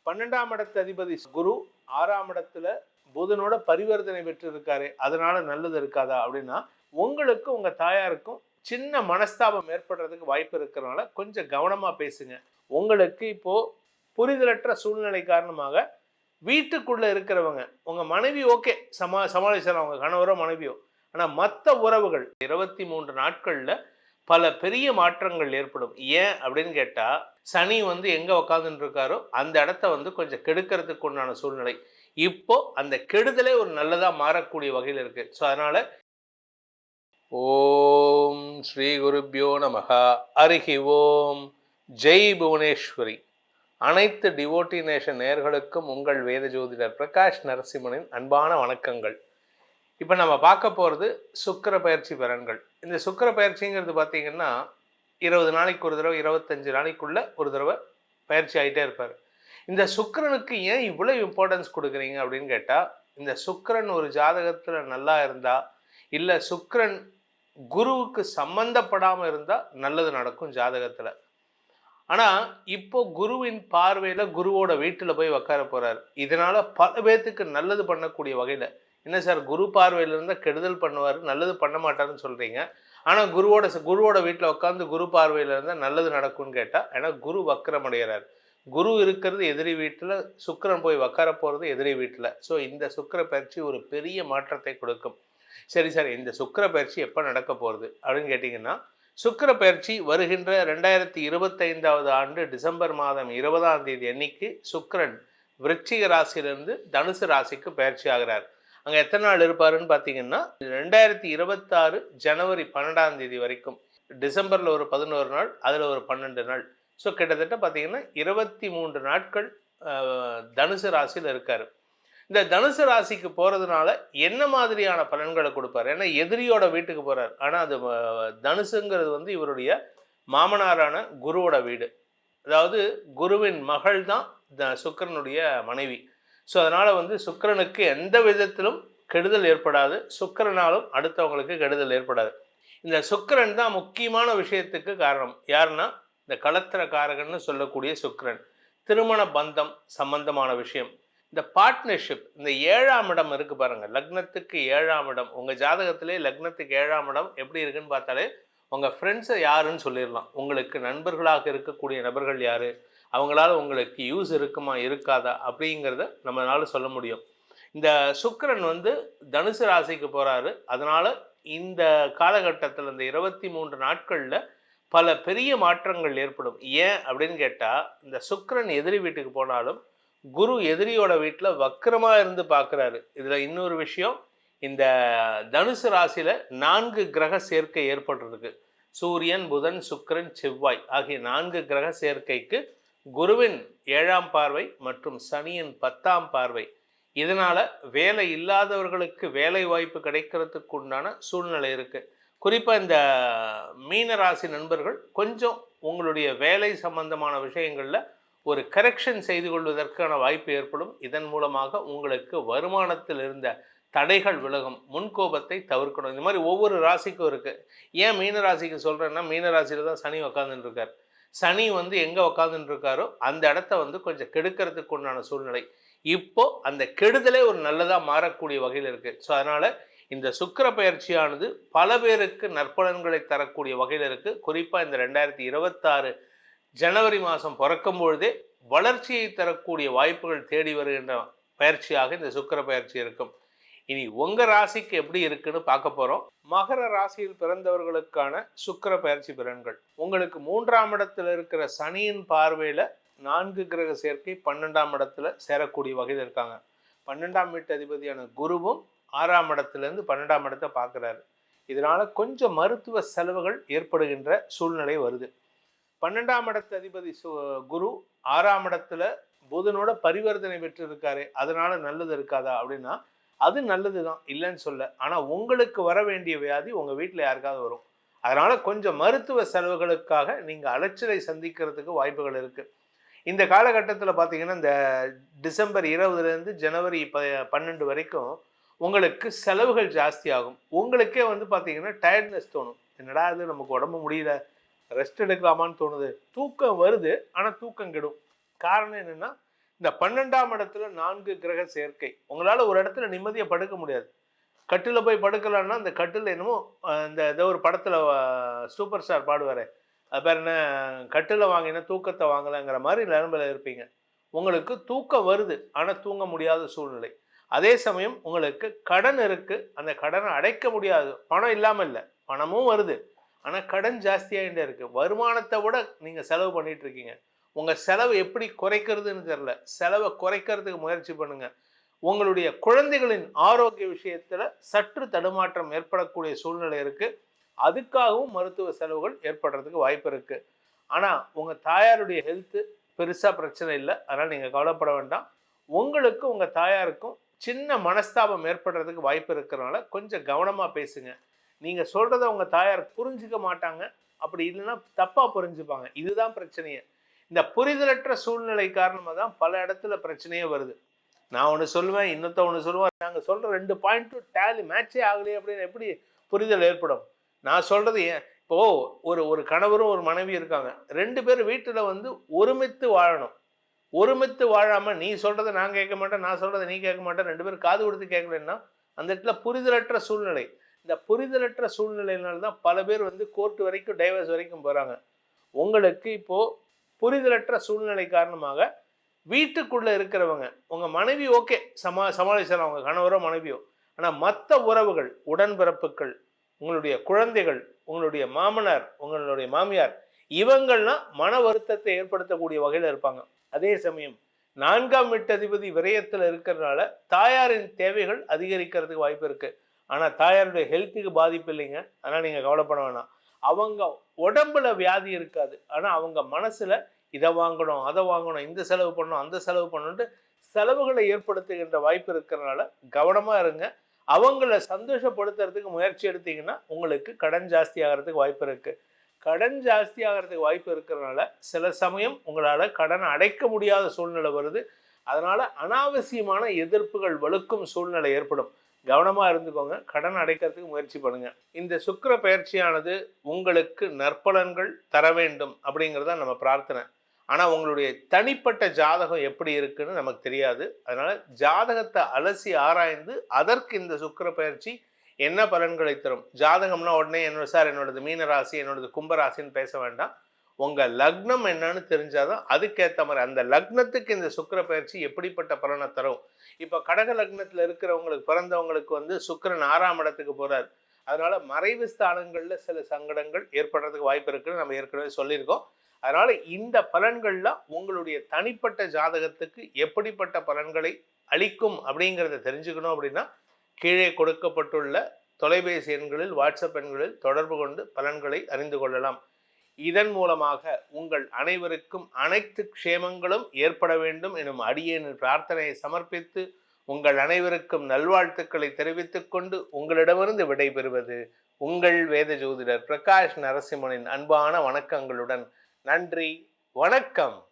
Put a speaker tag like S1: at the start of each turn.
S1: 12ஆம் இடத்து அதிபதி குரு 6ஆம் இடத்துல புதனோட பரிவர்த்தனை பெற்று இருக்காரு, அதனால நல்லது இருக்காதா அப்படின்னா, உங்களுக்கு உங்க தாயாருக்கும் சின்ன மனஸ்தாபம் ஏற்படுறதுக்கு வாய்ப்பு இருக்கிறதுனால கொஞ்சம் கவனமா பேசுங்க. உங்களுக்கு இப்போ புரிதலற்ற சூழ்நிலை காரணமாக வீட்டுக்குள்ள இருக்கிறவங்க, உங்க மனைவி ஓகே சமாளிச்சிடலாம், உங்க கணவரோ மனைவியோ. ஆனா மற்ற உறவுகள் 23 நாட்கள்ல பல பெரிய மாற்றங்கள் ஏற்படும். ஏன் அப்படின்னு கேட்டா, சனி எங்க உட்கார்ந்துட்டு இருக்காரோ அந்த இடத்த கொஞ்சம் கெடுக்கிறதுக்கு உண்டான சூழ்நிலை. இப்போ அந்த கெடுதலே ஒரு நல்லதா மாறக்கூடிய வகையில் இருக்கு. ஸோ அதனால ஓம் ஸ்ரீ குருப்யோ நமஹ. ஹரிஹி ஓம். ஜெய் புவனேஸ்வரி. அனைத்து டிவோட்டி நேஷன் நேயர்களுக்கும் உங்கள் வேத ஜோதிடர் பிரகாஷ் நரசிம்மனின் அன்பான வணக்கங்கள். இப்போ நம்ம பார்க்க போகிறது சுக்கிர பயிற்சி பலன்கள். இந்த சுக்கிர பயிற்சிங்கிறது பார்த்தீங்கன்னா 20 நாளைக்கு ஒரு தடவை, 25 நாளைக்குள்ள ஒரு தடவை பயிற்சி ஆகிட்டே இருப்பார். இந்த சுக்கிரனுக்கு ஏன் இவ்வளோ இம்பார்ட்டன்ஸ் கொடுக்குறீங்க அப்படின்னு கேட்டால், இந்த சுக்கிரன் ஒரு ஜாதகத்தில் நல்லா இருந்தால், இல்லை சுக்கிரன் குருவுக்கு சம்பந்தப்படாமல் இருந்தால் நல்லது நடக்கும் ஜாதகத்தில். ஆனால் இப்போ குருவின் பார்வையில் குருவோட வீட்டில் போய் உட்கார போகிறார். இதனால் பல பேர்த்துக்கு நல்லது பண்ணக்கூடிய வகையில், என்ன சார் குரு பார்வையில் இருந்தால் கெடுதல் பண்ணுவார், நல்லது பண்ண மாட்டாருன்னு சொல்கிறீங்க, ஆனால் குருவோட வீட்டில் உட்காந்து குரு பார்வையில் இருந்தால் நல்லது நடக்கும்னு கேட்டால், ஏன்னா குரு வக்கரம் அடைகிறார். குரு இருக்கிறது எதிரி வீட்டில், சுக்கிரன் போய் உட்கார போகிறது எதிரி வீட்டில். ஸோ இந்த சுக்கிர பயிற்சி ஒரு பெரிய மாற்றத்தை கொடுக்கும். சரி சார், இந்த சுக்கிர பயிற்சி எப்போ நடக்க போகிறது அப்படின்னு கேட்டிங்கன்னா, சுக்கிர பயிற்சி வருகின்ற 2025ஆவது ஆண்டு டிசம்பர் மாதம் 20ஆம் தேதி அன்னைக்கு சுக்கிரன் விருச்சிக ராசியிலிருந்து தனுசு ராசிக்கு பயிற்சி ஆகிறார். அங்கே எத்தனை நாள் இருப்பாருன்னு பார்த்தீங்கன்னா, 2026 ஜனவரி 12ஆம் தேதி வரைக்கும். டிசம்பரில் ஒரு 11 நாள், அதில் ஒரு 12 நாள். ஸோ கிட்டத்தட்ட பார்த்தீங்கன்னா 23 நாட்கள் தனுசு ராசியில் இருக்கார். இந்த தனுசு ராசிக்கு போகிறதுனால என்ன மாதிரியான பலன்களை கொடுப்பார்? ஏன்னா எதிரியோட வீட்டுக்கு போகிறார். ஆனால் அது தனுசுங்கிறது இவருடைய மாமனாரான குருவோட வீடு. அதாவது குருவின் மகள் தான் சுக்கிரனுடைய மனைவி. ஸோ அதனால் சுக்கிரனுக்கு எந்த விதத்திலும் கெடுதல் ஏற்படாது, சுக்கிரனாலும் அடுத்தவங்களுக்கு கெடுதல் ஏற்படாது. இந்த சுக்கிரன் தான் முக்கியமான விஷயத்துக்கு காரணம். யாருன்னா இந்த களத்திர காரகன்னு சொல்லக்கூடிய சுக்கிரன். திருமண பந்தம் சம்பந்தமான விஷயம், இந்த பார்ட்னர்ஷிப், இந்த 7ஆம் இடம் இருக்குது பாருங்கள், லக்னத்துக்கு 7ஆம் இடம். உங்கள் ஜாதகத்திலே லக்னத்துக்கு 7ஆம் இடம் எப்படி இருக்குன்னு பார்த்தாலே உங்கள் ஃப்ரெண்ட்ஸை யாருன்னு சொல்லிடலாம். உங்களுக்கு நண்பர்களாக இருக்கக்கூடிய நபர்கள் யார், அவங்களால உங்களுக்கு யூஸ் இருக்குமா இருக்காதா அப்படிங்கிறத நம்மளால சொல்ல முடியும். இந்த சுக்கிரன் தனுசு ராசிக்கு போகிறாரு. அதனால் இந்த காலகட்டத்தில் இந்த 23 நாட்களில் பல பெரிய மாற்றங்கள் ஏற்படும். ஏன் அப்படின்னு கேட்டால், இந்த சுக்கிரன் எதிரி வீட்டுக்கு போனாலும் குரு எதிரியோட வீட்டில் வக்கரமாக இருந்து பார்க்குறாரு. இதில் இன்னொரு விஷயம், இந்த தனுசு ராசியில் 4 கிரக சேர்க்கை ஏற்படுறதுக்கு, சூரியன், புதன், சுக்கிரன், செவ்வாய் ஆகிய 4 கிரக சேர்க்கைக்கு குருவின் 7ஆம் பார்வை மற்றும் சனியின் 10ஆம் பார்வை. இதனால் வேலை இல்லாதவர்களுக்கு வேலை வாய்ப்பு கிடைக்கிறதுக்கு உண்டான சூழ்நிலை இருக்குது. குறிப்பாக இந்த மீன ராசி நண்பர்கள் கொஞ்சம் உங்களுடைய வேலை சம்பந்தமான விஷயங்களில் ஒரு கரெக்ஷன் செய்து கொள்வதற்கான வாய்ப்பு ஏற்படும். இதன் மூலமாக உங்களுக்கு வருமானத்தில் இருந்த தடைகள் விலகும். முன்கோபத்தை தவிர்க்கணும். இந்த மாதிரி ஒவ்வொரு ராசிக்கும் இருக்குது. ஏன் மீன ராசிக்கு சொல்கிறேன்னா, மீன ராசியில் தான் சனி உட்காந்துட்டு இருக்கார். சனி எங்கே உட்காந்துட்டு இருக்காரோ அந்த இடத்த கொஞ்சம் கெடுக்கிறதுக்கு உண்டான சூழ்நிலை. இப்போ அந்த கெடுதலே ஒரு நல்லதாக மாறக்கூடிய வகையில் இருக்குது. ஸோ அதனால் இந்த சுக்கிர பயிற்சியானது பல பேருக்கு நற்பலன்களை தரக்கூடிய வகையில் இருக்குது. குறிப்பாக இந்த 2026 ஜனவரி மாதம் பிறக்கும் பொழுதே வளர்ச்சியை தரக்கூடிய வாய்ப்புகள் தேடி வருகின்ற பயிற்சியாக இந்த சுக்கிர பயிற்சி இருக்கும். இனி உங்கள் ராசிக்கு எப்படி இருக்குன்னு பார்க்க போகிறோம். மகர ராசியில் பிறந்தவர்களுக்கான சுக்கிர பயிற்சி பலன்கள். உங்களுக்கு 3ஆம் இடத்துல இருக்கிற சனியின் பார்வையில் 4 கிரக சேர்க்கை 12ஆம் இடத்துல சேரக்கூடிய வகையில் இருக்காங்க. 12ஆம் வீட்டு அதிபதியான குருவும் 6ஆம் இடத்துலேருந்து 12ஆம் இடத்தை பார்க்குறாரு. இதனால் கொஞ்சம் மருத்துவ செலவுகள் ஏற்படுகின்ற சூழ்நிலை வருது. 12ஆம் இடத்து அதிபதி குரு 6ஆம் இடத்துல புதனோட பரிவர்த்தனை பெற்று இருக்காரு, அதனால நல்லது இருக்காதா அப்படின்னா, அது நல்லது தான், இல்லைன்னு சொல்ல. ஆனால் உங்களுக்கு வர வேண்டிய வியாதி உங்கள் வீட்டில் யாருக்காவது வரும். அதனால் கொஞ்சம் மருத்துவ செலவுகளுக்காக நீங்கள் அலைச்சலை சந்திக்கிறதுக்கு வாய்ப்புகள் இருக்குது. இந்த காலகட்டத்தில் பார்த்தீங்கன்னா, இந்த டிசம்பர் 20லேருந்து ஜனவரி 12 வரைக்கும் உங்களுக்கு செலவுகள் ஜாஸ்தி ஆகும். உங்களுக்கே பார்த்தீங்கன்னா டயர்ட்னஸ் தோணும். என்னடா இது, நமக்கு உடம்பு முடியல, ரெஸ்ட் எடுக்கலாமான்னு தோணுது. தூக்கம் வருது, ஆனால் தூக்கம் கெடும். காரணம் என்னென்னா, இந்த 12ஆம் இடத்துல 4 கிரக சேர்க்கை. உங்களால ஒரு இடத்துல நிம்மதியா படுக்க முடியாது. கட்டில போய் படுக்கலான்னா அந்த கட்டில் என்னமோ இந்த ஏதோ ஒரு படத்துல சூப்பர் ஸ்டார் பாடுவாரே, அது பேர் என்ன, கட்டில வாங்கின தூக்கத்தை வாங்கலைங்கிற மாதிரி நிலைமையில இருப்பீங்க. உங்களுக்கு தூக்கம் வருது, ஆனா தூங்க முடியாத சூழ்நிலை. அதே சமயம் உங்களுக்கு கடன் இருக்கு, அந்த கடனை அடைக்க முடியாது. பணம் இல்லாம இல்லை, பணமும் வருது, ஆனா கடன் ஜாஸ்தியாகிட்டே இருக்கு. வருமானத்தை விட நீங்க செலவு பண்ணிட்டு இருக்கீங்க. உங்க செலவு எப்படி குறைக்கிறதுன்னு தெரியல. செலவை குறைக்கிறதுக்கு முயற்சி பண்ணுங்க. உங்களுடைய குழந்தைகளின் ஆரோக்கிய விஷயத்துல சற்று தடுமாற்றம் ஏற்படக்கூடிய சூழ்நிலை இருக்கு. அதுக்காகவும் மருத்துவ செலவுகள் ஏற்படுறதுக்கு வாய்ப்பு இருக்கு. ஆனா உங்க தாயாருடைய ஹெல்த் பெருசா பிரச்சனை இல்லை, அதனால நீங்க கவலைப்பட வேண்டாம். உங்களுக்கு உங்க தாயாருக்கும் சின்ன மனஸ்தாபம் ஏற்படுறதுக்கு வாய்ப்பு இருக்கிறனால கொஞ்சம் கவனமா பேசுங்க. நீங்க சொல்றத உங்க தாயார் புரிஞ்சுக்க மாட்டாங்க, அப்படி இல்லைன்னா தப்பா புரிஞ்சுப்பாங்க. இதுதான் பிரச்சனையே. இந்த புரிதலற்ற சூழ்நிலை காரணமாக தான் பல இடத்துல பிரச்சனையே வருது. நான் ஒன்று சொல்லுவேன், இன்னொருத்த ஒன்று சொல்லுவேன். நாங்கள் சொல்கிற 2 பாயிண்ட்டும் டேலி மேட்சே ஆகலையே அப்படின்னு எப்படி புரிதல் ஏற்படும்? நான் சொல்கிறது ஏன் இப்போது ஒரு கணவரும் ஒரு மனைவி இருக்காங்க. 2 பேர் வீட்டில் ஒருமித்து வாழணும். ஒருமித்து வாழாமல் நீ சொல்கிறத நான் கேட்க மாட்டேன், நான் சொல்கிறத நீ கேட்க மாட்டேன், 2 பேரும் காது கொடுத்து கேட்கலன்னா அந்த இடத்துல புரிதலற்ற சூழ்நிலை. இந்த புரிதலற்ற சூழ்நிலையினால்தான் பல பேர் கோர்ட்டு வரைக்கும் டைவர்ஸ் வரைக்கும் போகிறாங்க. உங்களுக்கு இப்போது புரிதலற்ற சூழ்நிலை காரணமாக வீட்டுக்குள்ள இருக்கிறவங்க, உங்க மனைவி ஓகே சமாளிச்சலாம், உங்க கணவரோ மனைவியோ, ஆனா மற்ற உறவுகள், உடன்பிறப்புகள், உங்களுடைய குழந்தைகள், உங்களுடைய மாமனார், உங்களுடைய மாமியார், இவங்கள்லாம் மன வருத்தத்தை ஏற்படுத்தக்கூடிய வகையில் இருப்பாங்க. அதே சமயம் 4ஆம் வீட்டதிபதி விரயத்தில் இருக்கிறதுனால தாயாரின் தேவைகள் அதிகரிக்கிறதுக்கு வாய்ப்பு இருக்கு. ஆனா தாயாருடைய ஹெல்த்துக்கு பாதிப்பு இல்லைங்க, அதனால நீங்க கவலைப்பட வேணாம். அவங்க உடம்புல வியாதி இருக்காது, ஆனா அவங்க மனசுல இதை வாங்கணும், அதை வாங்கணும், இந்த செலவு பண்ணணும், அந்த செலவு பண்ணணுன்ட்டு செலவுகளை ஏற்படுத்துகின்ற வாய்ப்பு இருக்கிறனால கவனமா இருங்க. அவங்கள சந்தோஷப்படுத்துறதுக்கு முயற்சி எடுத்தீங்கன்னா உங்களுக்கு கடன் ஜாஸ்தி ஆகிறதுக்கு வாய்ப்பு இருக்கு. கடன் ஜாஸ்தி ஆகிறதுக்கு வாய்ப்பு இருக்கிறனால சில சமயம் உங்களால் கடனை அடைக்க முடியாத சூழ்நிலை வருது. அதனால அனாவசியமான எதிர்ப்புகள் வலுக்கும் சூழ்நிலை ஏற்படும். கவனமா இருந்துக்கோங்க, கடன் அடைக்கிறதுக்கு முயற்சி பண்ணுங்க. இந்த சுக்கிர பயிற்சியானது உங்களுக்கு நற்பலன்கள் தர வேண்டும் அப்படிங்கிறத நம்ம பிரார்த்தனை. ஆனால் உங்களுடைய தனிப்பட்ட ஜாதகம் எப்படி இருக்குன்னு நமக்கு தெரியாது. அதனால ஜாதகத்தை அலசி ஆராய்ந்து அதற்கு இந்த சுக்கிர பயிற்சி என்ன பலன்களை தரும். ஜாதகம்னா உடனே என்னோடது மீன ராசி, என்னோடது கும்பராசின்னு பேச வேண்டாம். உங்கள் லக்னம் என்னன்னு தெரிஞ்சாதான் அதுக்கேற்ற மாதிரி அந்த லக்னத்துக்கு இந்த சுக்கிர பயிற்சி எப்படிப்பட்ட பலனை தரும். இப்போ கடக லக்னத்தில் இருக்கிறவங்களுக்கு பிறந்தவங்களுக்கு சுக்கிரன் 6ஆம் இடத்துக்கு போகிறார். அதனால மறைவு ஸ்தானங்களில் சில சங்கடங்கள் ஏற்படுறதுக்கு வாய்ப்பு இருக்குன்னு நம்ம ஏற்கனவே சொல்லியிருக்கோம். அதனால இந்த பலன்கள்லாம் உங்களுடைய தனிப்பட்ட ஜாதகத்துக்கு எப்படிப்பட்ட பலன்களை அளிக்கும் அப்படிங்கிறத தெரிஞ்சுக்கணும். அப்படின்னா கீழே கொடுக்கப்பட்டுள்ள தொலைபேசி எண்களில், வாட்ஸ்அப் எண்களில் தொடர்பு கொண்டு பலன்களை அறிந்து கொள்ளலாம். இதன் மூலமாக உங்கள் அனைவருக்கும் அனைத்து க்ஷேமங்களும் ஏற்பட வேண்டும் எனும் அடியேனின் பிரார்த்தனையை சமர்ப்பித்து உங்கள் அனைவருக்கும் நல்வாழ்த்துக்களை தெரிவித்துக் கொண்டு உங்களிடமிருந்து விடைபெறுவது உங்கள் வேத ஜோதிடர் பிரகாஷ் நரசிம்மனின் அன்பான வணக்கங்களுடன். நன்றி, வணக்கம்.